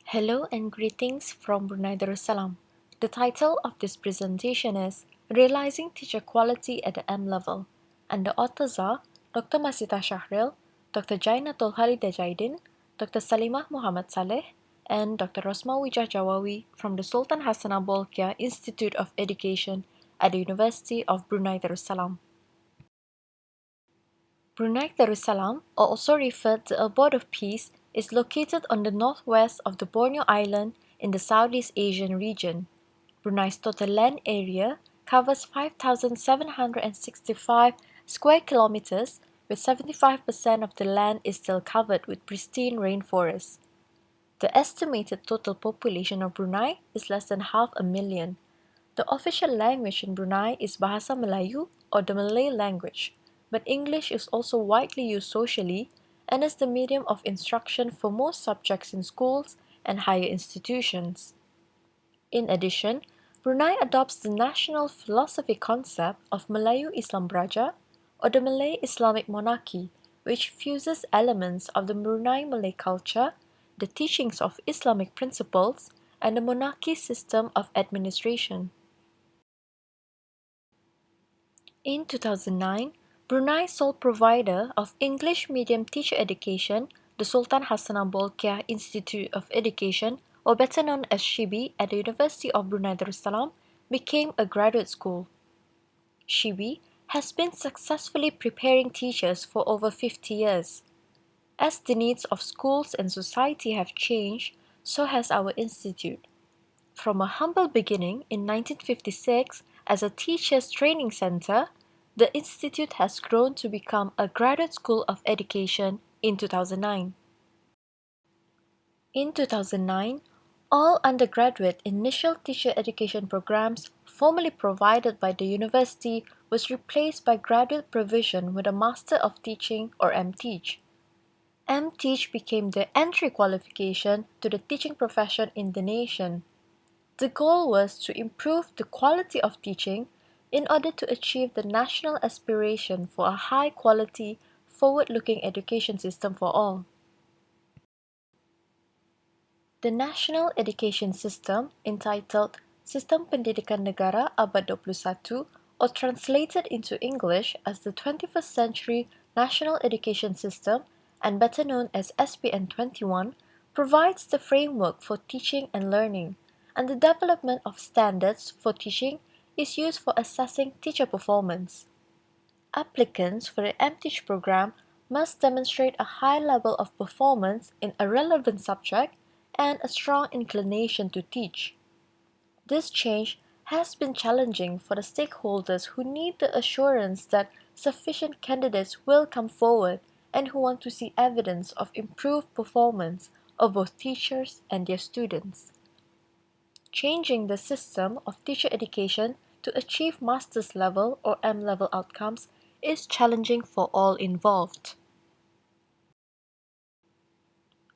Hello and greetings from Brunei Darussalam. The title of this presentation is Realizing Teacher Quality at the M Level, and the authors are Dr. Masita Shahril, Dr. Jainatul Halidah Jaidin, Dr. Salimah Muhammad Saleh, and Dr. Rosma Wijah Jawawi from the Sultan Hassanah Bolkiah Institute of Education at the University of Brunei Darussalam. Brunei Darussalam, or also referred to Abode of Peace, is located on the northwest of the Borneo Island in the Southeast Asian region. Brunei's total land area covers 5,765 square kilometers, with 75% of the land is still covered with pristine rainforests. The estimated total population of Brunei is less than 500,000. The official language in Brunei is Bahasa Melayu or the Malay language, but English is also widely used socially and is the medium of instruction for most subjects in schools and higher institutions. In addition, Brunei adopts the national philosophy concept of Melayu Islam Braja or the Malay Islamic monarchy, which fuses elements of the Brunei Malay culture, the teachings of Islamic principles, and the monarchy system of administration. In 2009, Brunei's sole provider of English medium teacher education, the Sultan Hassanah Bolkiah Institute of Education, or better known as SHIBI, at the University of Brunei Darussalam, became a graduate school. SHIBI has been successfully preparing teachers for over 50 years. As the needs of schools and society have changed, so has our institute. From a humble beginning in 1956 as a teachers' training center, the institute has grown to become a graduate school of education in 2009. In 2009, all undergraduate initial teacher education programs formerly provided by the university was replaced by graduate provision with a Master of Teaching or MTeach. MTeach became the entry qualification to the teaching profession in the nation. The goal was to improve the quality of teaching in order to achieve the national aspiration for a high-quality, forward-looking education system for all. The national education system, entitled Sistem Pendidikan Negara Abad 21, or translated into English as the 21st Century National Education System, and better known as SPN 21, provides the framework for teaching and learning, and the development of standards for teaching is used for assessing teacher performance. Applicants for the MTeach program must demonstrate a high level of performance in a relevant subject and a strong inclination to teach. This change has been challenging for the stakeholders who need the assurance that sufficient candidates will come forward and who want to see evidence of improved performance of both teachers and their students. Changing the system of teacher education to achieve master's level or M level outcomes is challenging for all involved.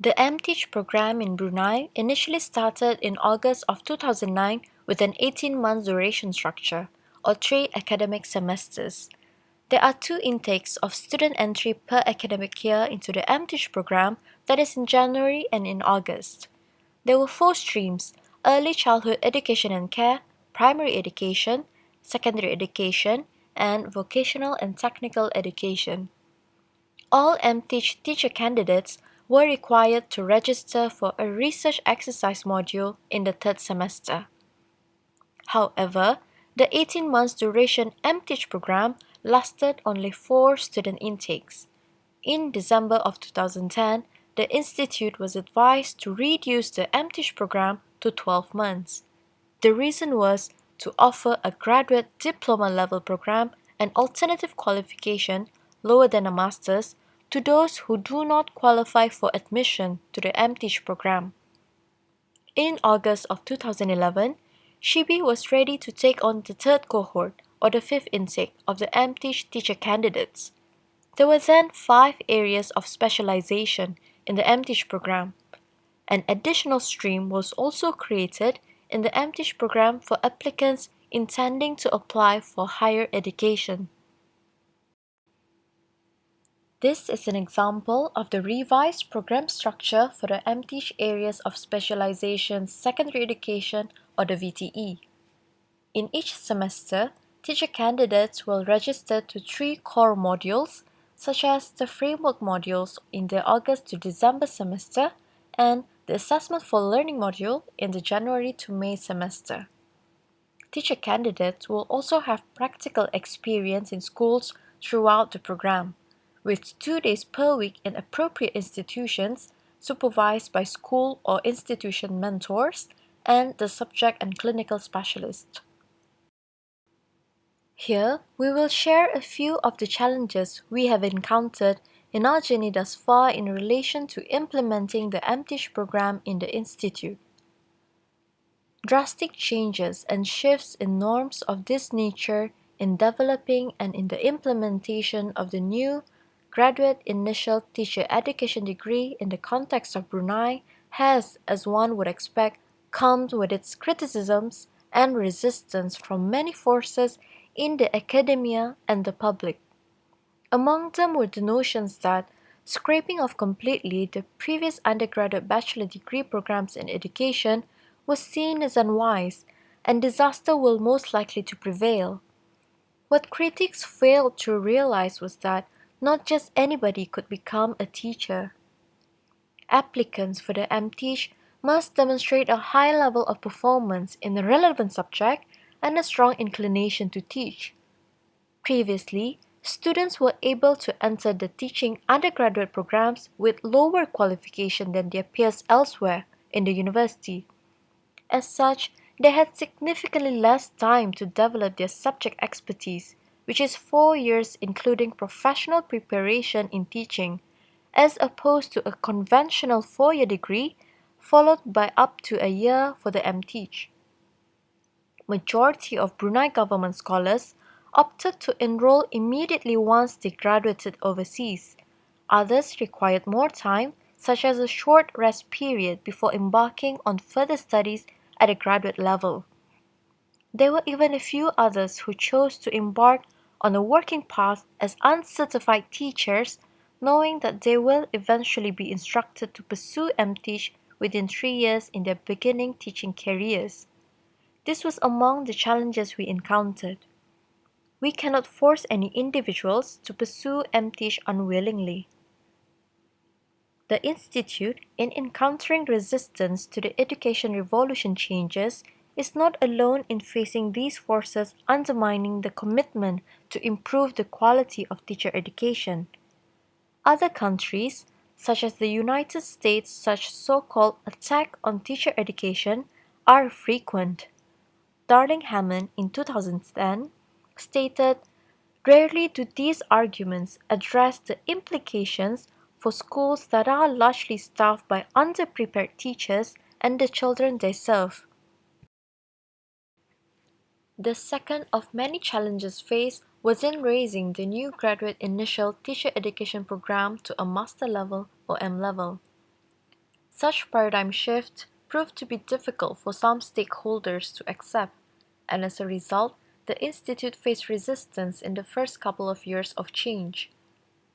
The MTeach program in Brunei initially started in August of 2009 with an 18-month duration structure, or 3 academic semesters. There are 2 intakes of student entry per academic year into the MTeach program, that is in January and in August. There were 4 streams: early childhood education and care, primary education, secondary education, and vocational and technical education. All MTeach teacher candidates were required to register for a research exercise module in the 3rd semester. However, the 18 months duration MTeach program lasted only 4 student intakes. In December of 2010, the institute was advised to reduce the MTeach program to 12 months. The reason was to offer a graduate diploma level program, an alternative qualification lower than a master's, to those who do not qualify for admission to the MTeach program. In August of 2011, SHIBI was ready to take on the 3rd cohort or the 5th intake of the MTeach teacher candidates. There were then 5 areas of specialization in the MTeach program. An additional stream was also created in the MTeach program for applicants intending to apply for higher education. This is an example of the revised program structure for the MTeach areas of specialization secondary education or the VTE. In each semester, teacher candidates will register to 3 core modules, such as the framework modules in the August to December semester and the assessment for learning module in the January to May semester. Teacher candidates will also have practical experience in schools throughout the program, with 2 days per week in appropriate institutions supervised by school or institution mentors and the subject and clinical specialist. Here, we will share a few of the challenges we have encountered in our journey thus far in relation to implementing the MTeach program in the Institute. Drastic changes and shifts in norms of this nature in developing and in the implementation of the new graduate initial teacher education degree in the context of Brunei has, as one would expect, come with its criticisms and resistance from many forces in the academia and the public. Among them were the notions that scraping off completely the previous undergraduate bachelor degree programs in education was seen as unwise, and disaster will most likely to prevail. What critics failed to realize was that not just anybody could become a teacher. Applicants for the MTeach must demonstrate a high level of performance in the relevant subject and a strong inclination to teach. Previously, students were able to enter the teaching undergraduate programs with lower qualification than their peers elsewhere in the university. As such, they had significantly less time to develop their subject expertise, which is 4 years including professional preparation in teaching, as opposed to a conventional 4-year degree followed by up to a year for the MTeach. Majority of Brunei government scholars opted to enroll immediately once they graduated overseas. Others required more time, such as a short rest period before embarking on further studies at a graduate level. There were even a few others who chose to embark on a working path as uncertified teachers, knowing that they will eventually be instructed to pursue MTeach within 3 years in their beginning teaching careers. This was among the challenges we encountered. We cannot force any individuals to pursue MTeach unwillingly. The Institute, in encountering resistance to the education revolution changes, is not alone in facing these forces undermining the commitment to improve the quality of teacher education. Other countries, such as the United States, such so-called attack on teacher education are frequent. Darling Hammond in 2010 stated, "Rarely do these arguments address the implications for schools that are largely staffed by underprepared teachers and the children they serve." The second of many challenges faced was in raising the new graduate initial teacher education program to a master level or M level. Such paradigm shift proved to be difficult for some stakeholders to accept, and as a result, the Institute faced resistance in the first couple of years of change.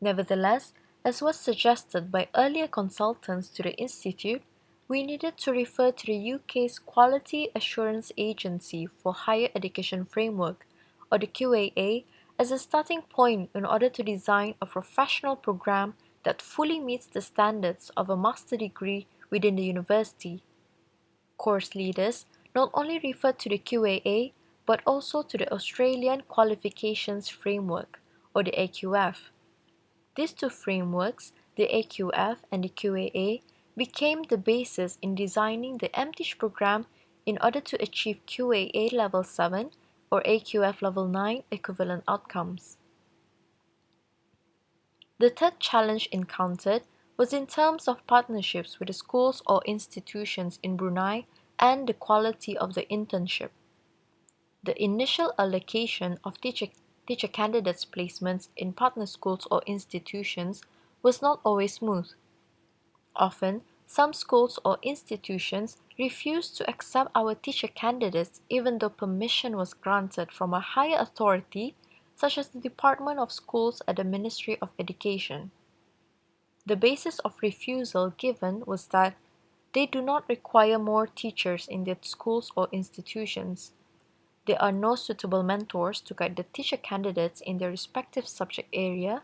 Nevertheless, as was suggested by earlier consultants to the Institute, we needed to refer to the UK's Quality Assurance Agency for Higher Education Framework, or the QAA, as a starting point in order to design a professional program that fully meets the standards of a master degree within the university. Course leaders not only referred to the QAA but also to the Australian Qualifications Framework, or the AQF. These two frameworks, the AQF and the QAA, became the basis in designing the MTeach program in order to achieve QAA Level 7 or AQF Level 9 equivalent outcomes. The third challenge encountered was in terms of partnerships with the schools or institutions in Brunei and the quality of the internship. The initial allocation of teacher candidates' placements in partner schools or institutions was not always smooth. Often, some schools or institutions refused to accept our teacher candidates even though permission was granted from a higher authority, such as the Department of Schools at the Ministry of Education. The basis of refusal given was that they do not require more teachers in their schools or institutions. There are no suitable mentors to guide the teacher candidates in their respective subject area.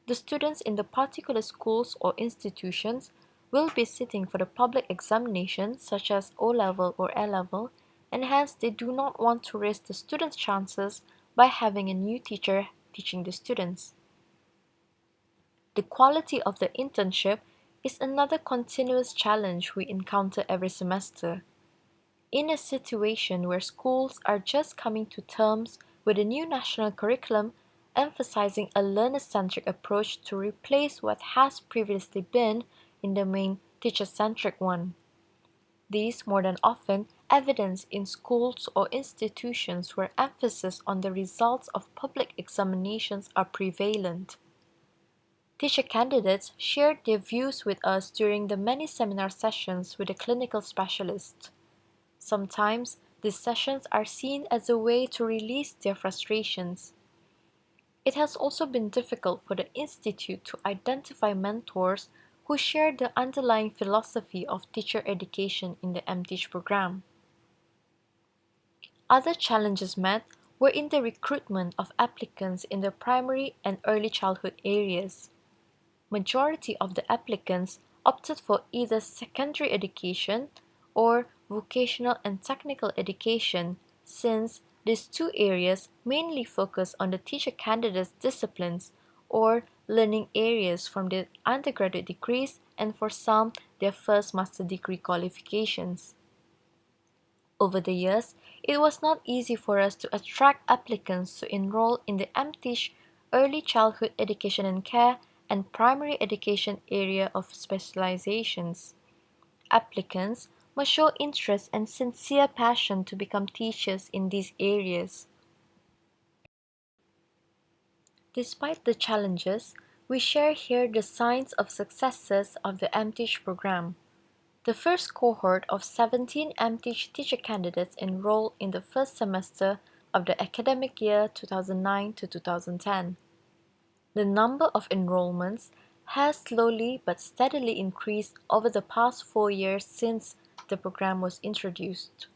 The students in the particular schools or institutions will be sitting for the public examination such as O-level or A-level, and hence they do not want to risk the students' chances by having a new teacher teaching the students. The quality of the internship is another continuous challenge we encounter every semester. In a situation where schools are just coming to terms with a new national curriculum emphasizing a learner-centric approach to replace what has previously been, in the main, teacher-centric one. These more than often evidence in schools or institutions where emphasis on the results of public examinations are prevalent. Teacher candidates shared their views with us during the many seminar sessions with the clinical specialists. Sometimes these sessions are seen as a way to release their frustrations. It has also been difficult for the Institute to identify mentors who share the underlying philosophy of teacher education in the MTeach program. Other challenges met were in the recruitment of applicants in the primary and early childhood areas. Majority of the applicants opted for either secondary education or vocational and technical education, since these two areas mainly focus on the teacher candidates' disciplines or learning areas from their undergraduate degrees, and for some their first master degree qualifications. Over the years, it was not easy for us to attract applicants to enroll in the MTeach Early Childhood Education and Care and Primary Education area of specializations. Applicants must show interest and sincere passion to become teachers in these areas. Despite the challenges, we share here the signs of successes of the MTeach program. The first cohort of 17 MTeach teacher candidates enrolled in the first semester of the academic year 2009 to 2010. The number of enrollments has slowly but steadily increased over the past 4 years since the program was introduced.